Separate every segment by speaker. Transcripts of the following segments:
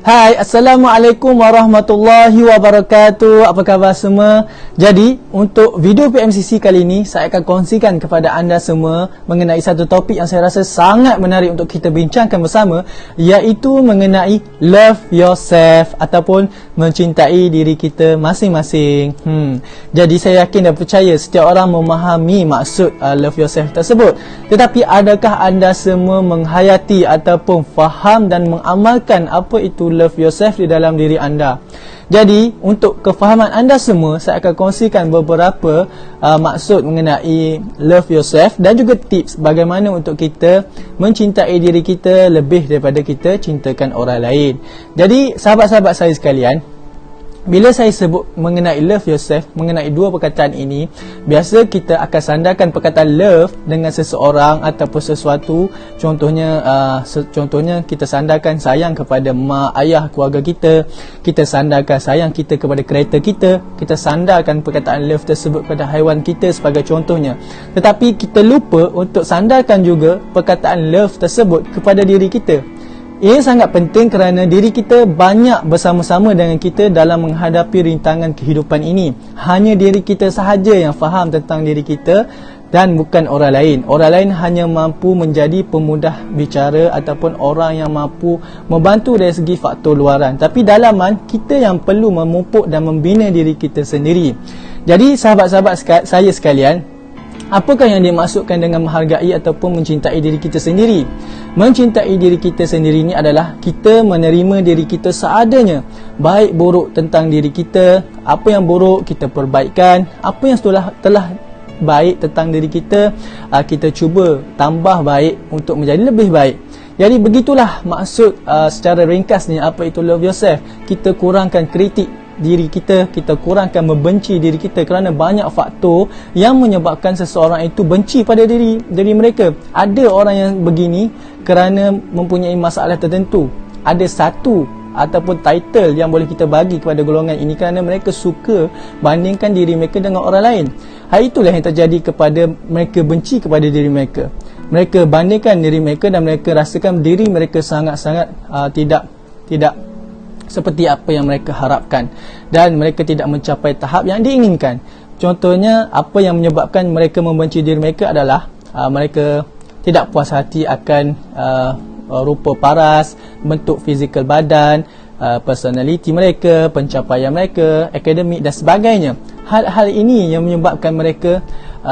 Speaker 1: Hai, Assalamualaikum warahmatullahi wabarakatuh. Apa khabar semua? Jadi, untuk video PMCC kali ini, saya akan kongsikan kepada anda semua mengenai satu topik yang saya rasa sangat menarik untuk kita bincangkan bersama, iaitu mengenai love yourself ataupun mencintai diri kita masing-masing. Jadi, saya yakin dan percaya setiap orang memahami maksud love yourself tersebut. Tetapi, adakah anda semua menghayati ataupun faham dan mengamalkan apa itu love yourself di dalam diri anda? Jadi, untuk kefahaman anda semua, saya akan kongsikan beberapa maksud mengenai love yourself dan juga tips bagaimana untuk kita mencintai diri kita lebih daripada kita cintakan orang lain. Jadi, sahabat-sahabat saya sekalian, bila saya sebut mengenai love yourself, mengenai dua perkataan ini, biasa kita akan sandarkan perkataan love dengan seseorang ataupun sesuatu. Contohnya kita sandarkan sayang kepada mak ayah keluarga kita, kita sandarkan sayang kita kepada kereta kita sandarkan perkataan love tersebut kepada haiwan kita sebagai contohnya. Tetapi kita lupa untuk sandarkan juga perkataan love tersebut kepada diri kita. Ia sangat penting kerana diri kita banyak bersama-sama dengan kita dalam menghadapi rintangan kehidupan ini. Hanya diri kita sahaja yang faham tentang diri kita dan bukan orang lain. Orang lain hanya mampu menjadi pemudah bicara ataupun orang yang mampu membantu dari segi faktor luaran. Tapi dalaman, kita yang perlu memupuk dan membina diri kita sendiri. Jadi sahabat-sahabat saya sekalian, apakah yang dimaksudkan dengan menghargai ataupun mencintai diri kita sendiri? Mencintai diri kita sendiri ini adalah kita menerima diri kita seadanya. Baik buruk tentang diri kita, apa yang buruk kita perbaikan, apa yang telah baik tentang diri kita, kita cuba tambah baik untuk menjadi lebih baik. Jadi begitulah maksud secara ringkasnya apa itu love yourself. Kita kurangkan kritik diri kita, kita kurangkan membenci diri kita kerana banyak faktor yang menyebabkan seseorang itu benci pada diri mereka. Ada orang yang begini kerana mempunyai masalah tertentu. Ada satu ataupun title yang boleh kita bagi kepada golongan ini kerana mereka suka bandingkan diri mereka dengan orang lain. Hal itulah yang terjadi kepada mereka benci kepada diri mereka. Mereka bandingkan diri mereka dan mereka rasakan diri mereka sangat-sangat tidak seperti apa yang mereka harapkan dan mereka tidak mencapai tahap yang diinginkan. Contohnya, apa yang menyebabkan mereka membenci diri mereka adalah mereka tidak puas hati akan rupa paras, bentuk fizikal badan, personality mereka, pencapaian mereka, akademik dan sebagainya. Hal-hal ini yang menyebabkan mereka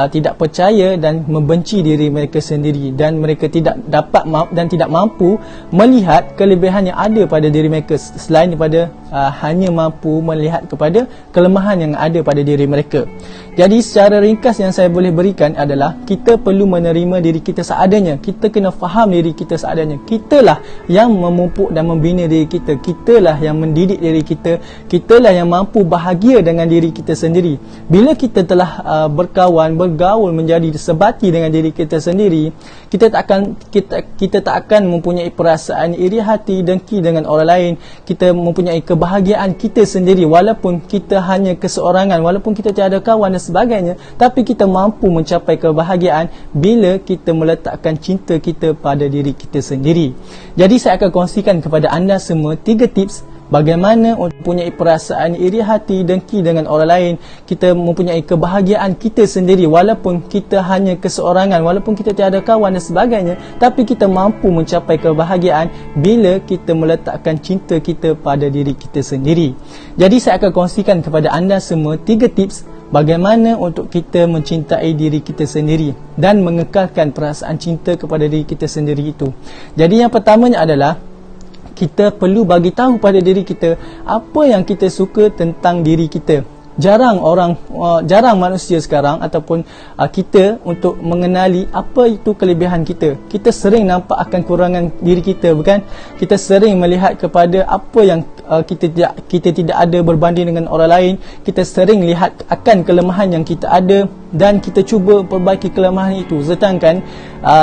Speaker 1: tidak percaya dan membenci diri mereka sendiri, dan mereka tidak dapat dan tidak mampu melihat kelebihan yang ada pada diri mereka selain daripada hanya mampu melihat kepada kelemahan yang ada pada diri mereka. Jadi secara ringkas yang saya boleh berikan adalah kita perlu menerima diri kita seadanya. Kita kena faham diri kita seadanya. Kitalah yang memupuk dan membina diri kita. Kitalah yang mendidik diri kita. Kitalah yang mampu bahagia dengan diri kita sendiri. Bila kita telah bergaul menjadi sebati dengan diri kita sendiri, kita tak akan mempunyai perasaan iri hati, dengki dengan orang lain. Kita mempunyai kebahagiaan kita sendiri walaupun kita hanya keseorangan, walaupun kita tiada kawan dan sebagainya, tapi kita mampu mencapai kebahagiaan bila kita meletakkan cinta kita pada diri kita sendiri. Jadi saya akan kongsikan kepada anda semua 3 tips bagaimana untuk mempunyai perasaan iri hati, dengki dengan orang lain. Kita mempunyai kebahagiaan kita sendiri walaupun kita hanya keseorangan, walaupun kita tiada kawan dan sebagainya, tapi kita mampu mencapai kebahagiaan bila kita meletakkan cinta kita pada diri kita sendiri. Jadi saya akan kongsikan kepada anda semua 3 tips bagaimana untuk kita mencintai diri kita sendiri dan mengekalkan perasaan cinta kepada diri kita sendiri itu. Jadi yang pertamanya adalah kita perlu bagi tahu pada diri kita apa yang kita suka tentang diri kita. Jarang manusia sekarang ataupun kita untuk mengenali apa itu kelebihan kita. Kita sering nampak akan kurangan diri kita, bukan? Kita sering melihat kepada apa yang kita tidak ada berbanding dengan orang lain. Kita sering lihat akan kelemahan yang kita ada dan kita cuba perbaiki kelemahan itu. Sedangkan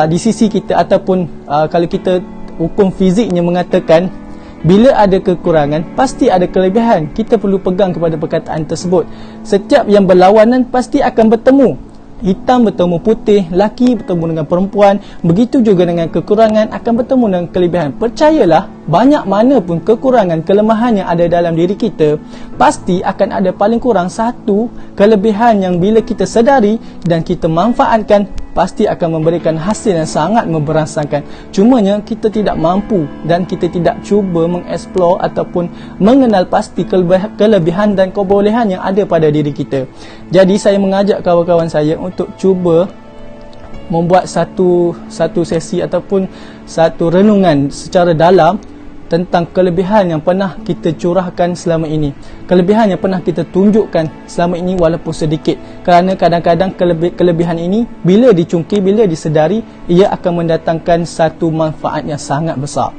Speaker 1: di sisi kita ataupun kalau kita hukum fiziknya mengatakan bila ada kekurangan, pasti ada kelebihan. Kita perlu pegang kepada perkataan tersebut. Setiap yang berlawanan pasti akan bertemu. hitam bertemu putih, laki bertemu dengan perempuan, begitu juga dengan kekurangan akan bertemu dengan kelebihan. Percayalah, banyak mana pun kekurangan, kelemahan yang ada dalam diri kita, pasti akan ada paling kurang satu kelebihan yang bila kita sedari dan kita manfaatkan, pasti akan memberikan hasil yang sangat memberangsangkan. Cumanya kita tidak mampu dan kita tidak cuba mengeksplor ataupun mengenal pasti kelebihan dan kebolehan yang ada pada diri kita. Jadi saya mengajak kawan-kawan saya untuk cuba membuat satu sesi ataupun satu renungan secara dalam tentang kelebihan yang pernah kita curahkan selama ini, kelebihan yang pernah kita tunjukkan selama ini walaupun sedikit. Kerana kadang-kadang kelebihan ini bila dicungkil, bila disedari, ia akan mendatangkan satu manfaat yang sangat besar.